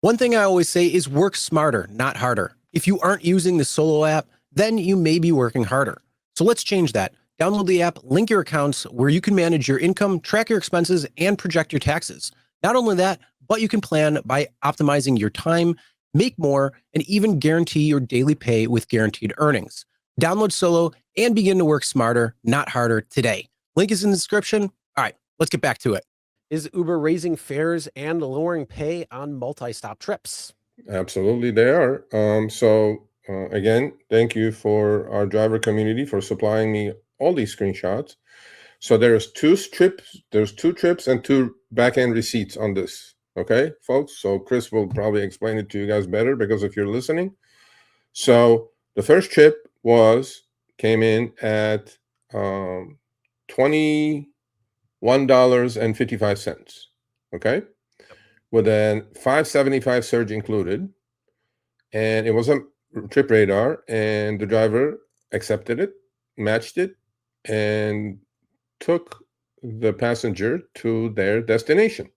One thing I always say is work smarter, not harder. If you aren't using the Solo app, then you may be working harder. So let's change that. Download the app, link your accounts where you can manage your income, track your expenses, and project your taxes. Not only that, but you can plan by optimizing your time, make more, and even guarantee your daily pay with guaranteed earnings. Download Solo and begin to work smarter, not harder today. Link is in the description. All right, let's get back to it. Is Uber raising fares and lowering pay on multi-stop trips? Absolutely, they are. Again, thank you for our driver community for supplying me all these screenshots. So there's two trips and two back-end receipts on this. Okay, folks. So Chris will probably explain it to you guys better because if you're listening. So the first trip came in at $21.55. Okay, with a $5.75 surge included, and it was a trip radar, and the driver accepted it, matched it, and took the passenger to their destination.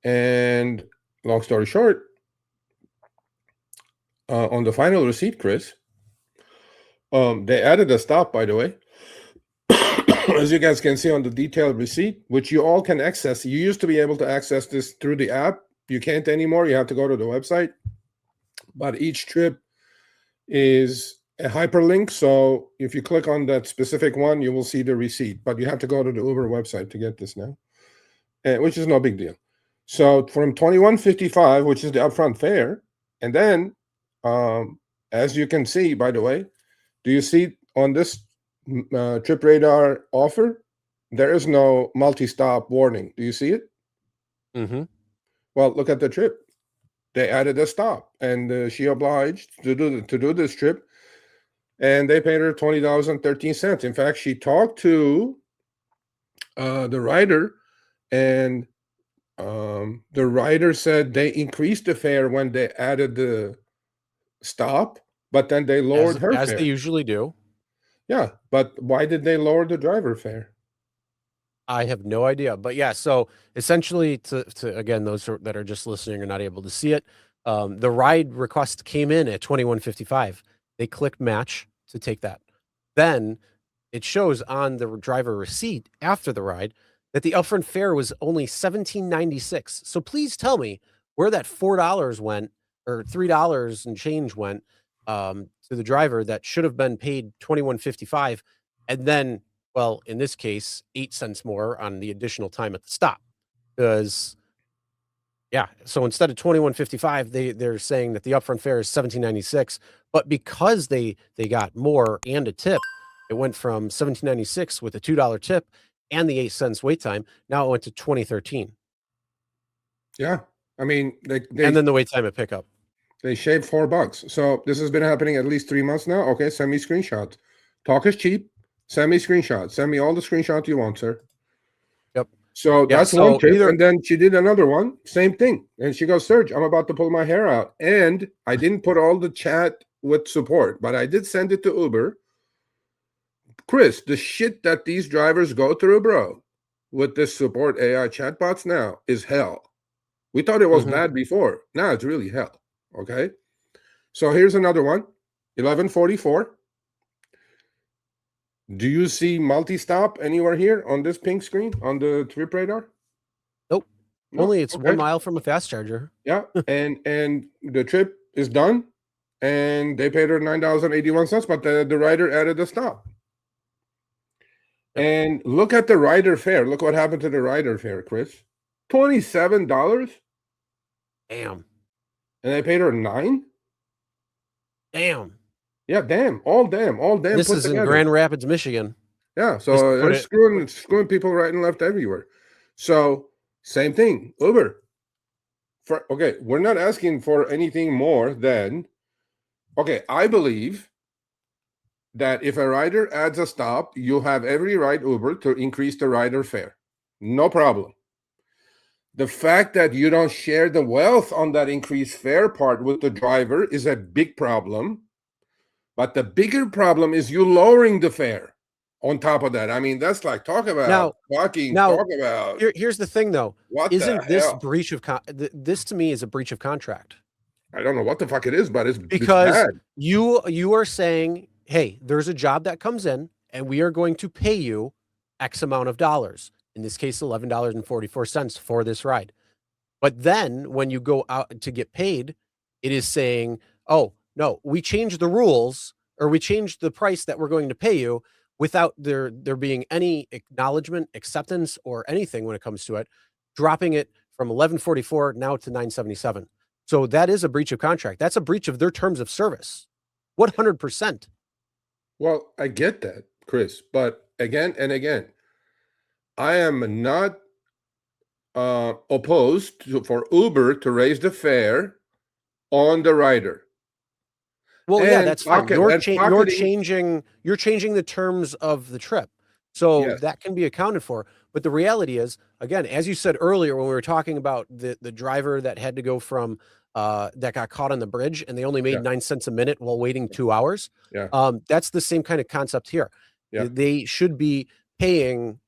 And long story short, on the final receipt, Chris, they added a stop, by the way. As you guys can see on the detailed receipt, which you all can access. You used to be able to access this through the app. You can't anymore. You have to go to the website. But each trip is a hyperlink. So if you click on that specific one, you will see the receipt. But you have to go to the Uber website to get this now, which is no big deal. So from $21.55, which is the upfront fare, and then as you can see, by the way, do you see on this trip radar offer, there is no multi-stop warning. Do you see it? Mm-hmm. Well, look at the trip. They added a stop, and she obliged to do this trip, and they paid her $20.13. In fact, she talked to the rider, and the rider said they increased the fare when they added the stop, but then they lowered her fare. As they usually do. Yeah, but why did they lower the driver fare? I have no idea. But yeah, so essentially to again, those that are just listening are not able to see it. The ride request came in at $21.55. They clicked match to take that. Then it shows on the driver receipt after the ride that the upfront fare was only $17.96. So please tell me where that $4 went, or $3 and change went to the driver that should have been paid $21.55, and then, well, in this case, 8 cents more on the additional time at the stop. Because yeah, so instead of $21.55, they're saying that the upfront fare is $17.96, but because they got more and a tip, it went from $17.96 with a $2 tip and the 8 cents wait time. Now it went to $20.13. Yeah, I mean, and then the wait time at pickup. They shaved $4. So this has been happening at least 3 months now. Okay, send me screenshots. Talk is cheap. Send me screenshots. Send me all the screenshots you want, sir. Yep. So that's one trip. And then she did another one. Same thing. And she goes, Serge, I'm about to pull my hair out. And I didn't put all the chat with support, but I did send it to Uber. Chris, the shit that these drivers go through, bro, with this support AI chatbots now is hell. We thought it was bad before. Now it's really hell. Okay. So here's another one. 1144. Do you see multi-stop anywhere here on this pink screen on the trip radar? Nope. No? Only it's 1 mile from a fast charger. Yeah. and the trip is done, and they paid her $9.81, but the rider added a stop. Yep. And look at the rider fare. Look what happened to the rider fare, Chris. $27. Damn. And they paid her $9. Damn. Yeah, damn. All damn. This is in Grand Rapids, Michigan. Yeah, so they're screwing people right and left everywhere. So same thing, Uber. Okay, we're not asking for anything more than, okay, I believe that if a rider adds a stop, you have every right, Uber, to increase the rider fare. No problem. The fact that you don't share the wealth on that increased fare part with the driver is a big problem. But the bigger problem is you lowering the fare. on top of that. I mean, that's like talk about Now, talk about here's the thing, though. what the Isn't this hell? breach of this to me is a breach of contract? I don't know what the fuck it is, but it's Because bad. you are saying, hey, there's a job that comes in and we are going to pay you X amount of dollars. In this case, $11.44 for this ride. But then when you go out to get paid, it is saying, oh, no, we changed the rules or we changed the price that we're going to pay you without there being any acknowledgement, acceptance, or anything when it comes to it, dropping it from 1144 now to 977. So that is a breach of contract. That's a breach of their terms of service. 100%. Well, I get that, Chris, but again and again, I am not opposed for Uber to raise the fare on the rider Well, yeah, and that's fine. pocketing. You're changing the terms of the trip. So Yes, that can be accounted for. But the reality is, again, as you said earlier when we were talking about the driver that had to go from that got caught on the bridge and they only made yeah, 9 cents a minute while waiting 2 hours. yeah, That's the same kind of concept here. yeah. They should be paying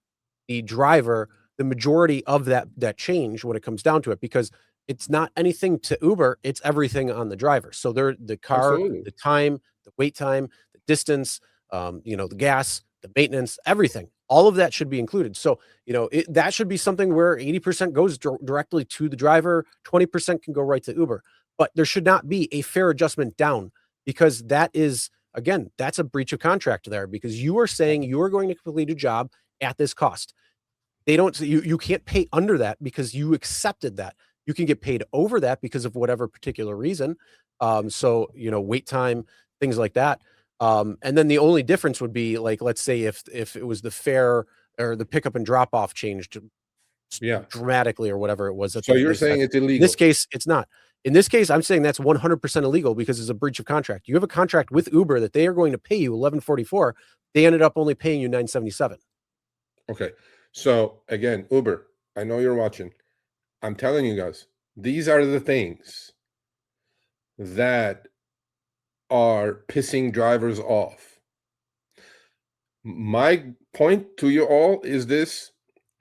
the driver the majority of that change when it comes down to it, because it's not anything to Uber, it's everything on the driver. So they're the car, Absolutely. the time, the wait time, the distance, the gas, the maintenance, everything. All of that should be included. So, that should be something where 80% goes directly to the driver, 20% can go right to Uber. But there should not be a fair adjustment down, because that is, again, that's a breach of contract there, because you are saying you are going to complete a job at this cost. They don't you can't pay under that because you accepted that. You can get paid over that because of whatever particular reason. So, wait time, things like that. And then the only difference would be, like, let's say if it was the fare or the pickup and drop off changed Yeah. dramatically or whatever it was that So they you're said. saying it's In this illegal? case, it's not. In this case, I'm saying that's 100% illegal because it's a breach of contract. You have a contract with Uber that they are going to pay you 1144. They ended up only paying you 977. Okay. So again, Uber, I know you're watching. I'm telling you guys, these are the things that are pissing drivers off. My point to you all is this.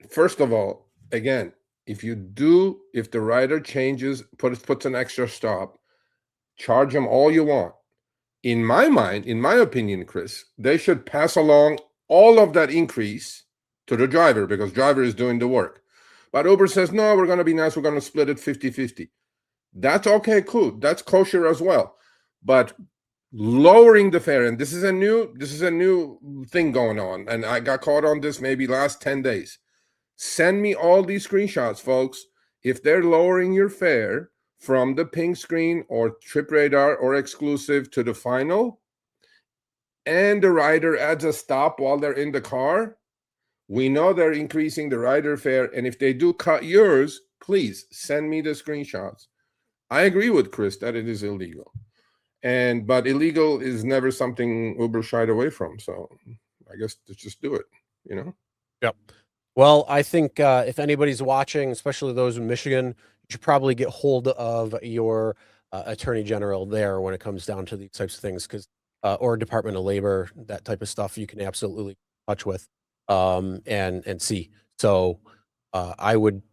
First of all, again, if the rider changes, puts an extra stop, charge them all you want. In my mind, in my opinion, Chris, they should pass along all of that increase to the driver because driver is doing the work. But Uber says, no, we're going to be nice. We're going to split it 50-50. That's okay, cool. That's kosher as well. But lowering the fare, and this is a new thing going on, and I got caught on this maybe last 10 days. Send me all these screenshots, folks. If they're lowering your fare from the pink screen or trip radar or exclusive to the final, and the rider adds a stop while they're in the car, we know they're increasing the rider fare. And if they do cut yours, please send me the screenshots. I agree with Chris that it is illegal. But illegal is never something Uber shied away from. So I guess let's just do it. Yep. Well, I think if anybody's watching, especially those in Michigan, you should probably get hold of your attorney general there when it comes down to these types of things, because or Department of Labor, that type of stuff, you can absolutely touch with and see. So I would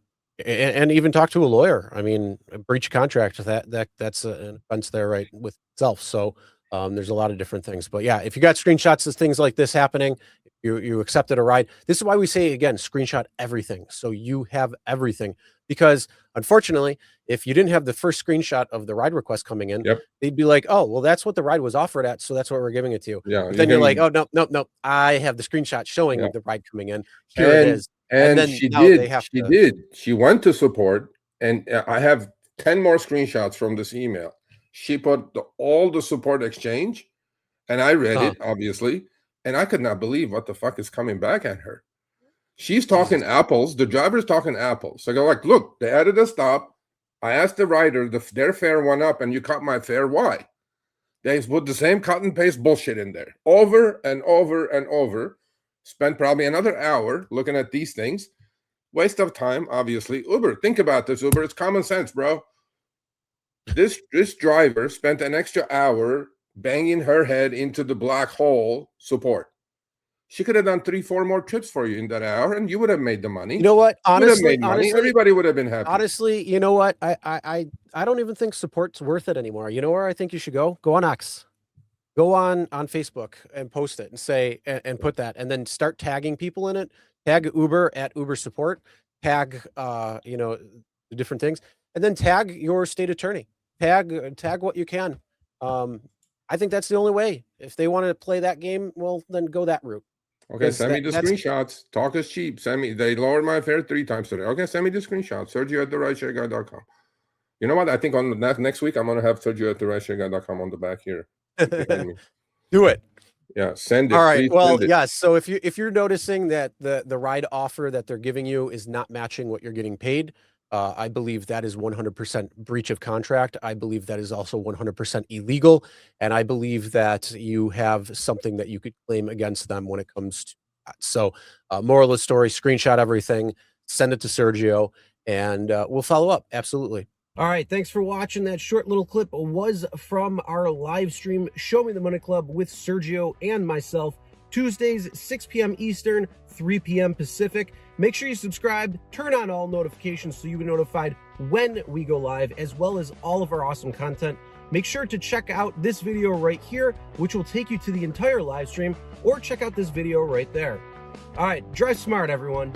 and even talk to a lawyer. I mean, a breach of contract, that's an offense there right with itself. So there's a lot of different things. But yeah, if you got screenshots of things like this happening, you accepted a ride. This is why we say, again, screenshot everything, so you have everything. Because unfortunately, if you didn't have the first screenshot of the ride request coming in, Yep. they'd be like, oh, well, that's what the ride was offered at, so that's what we're giving it to you. Yeah. But You then you're like, can. oh, no, no, no, I have the screenshot showing Yeah. the ride coming in. Here it And is. And and then she now they did. have She to. did. She went to support, and I have 10 more screenshots from this email. She put all the support exchange, and I read Huh, it obviously, and I could not believe what the fuck is coming back at her. She's Jesus. talking apples. The driver's talking apples. So I go like, look, they added a stop. I asked the rider, their fare went up, and you cut my fare. Why? They put the same cut and paste bullshit in there over and over and over. Spent probably another hour looking at these things. Waste of time, obviously. Uber, think about this, Uber. It's common sense, bro. This driver spent an extra hour banging her head into the black hole support. She could have done 3-4 more trips for you in that hour, and you would have made the money. You know what? You would have Honestly, made money. Everybody would have been happy. honestly, you know what? I don't even think support's worth it anymore. You know where I think you should go? Go on X. Go on Facebook and post it and say and put that, and then start tagging people in it. Tag Uber at Uber support. Tag you know, the different things, and then tag your state attorney. Tag what you can. I think that's the only way. If they want to play that game, well, then go that route. Okay, send me the screenshots. Talk is cheap. Send me. They lowered my fare 3 times today. Okay, send me the screenshots. Sergio at therideshareguy.com. You know what? I think on that next week, I'm going to have Sergio at therideshareguy.com on the back here. Do it. Yeah, send it. All right. Please Well, send it. yeah. So if you're noticing that the ride offer that they're giving you is not matching what you're getting paid, I believe that is 100% breach of contract. I believe that is also 100% illegal, and I believe that you have something that you could claim against them when it comes to that. So, moral of the story: screenshot everything, send it to Sergio, and we'll follow up. Absolutely. All right, thanks for watching. That short little clip was from our live stream, Show Me the Money Club with Sergio and myself, Tuesdays, 6 p.m. Eastern, 3 p.m. Pacific. Make sure you subscribe, turn on all notifications so you get notified when we go live, as well as all of our awesome content. Make sure to check out this video right here, which will take you to the entire live stream, or check out this video right there. All right, drive smart, everyone.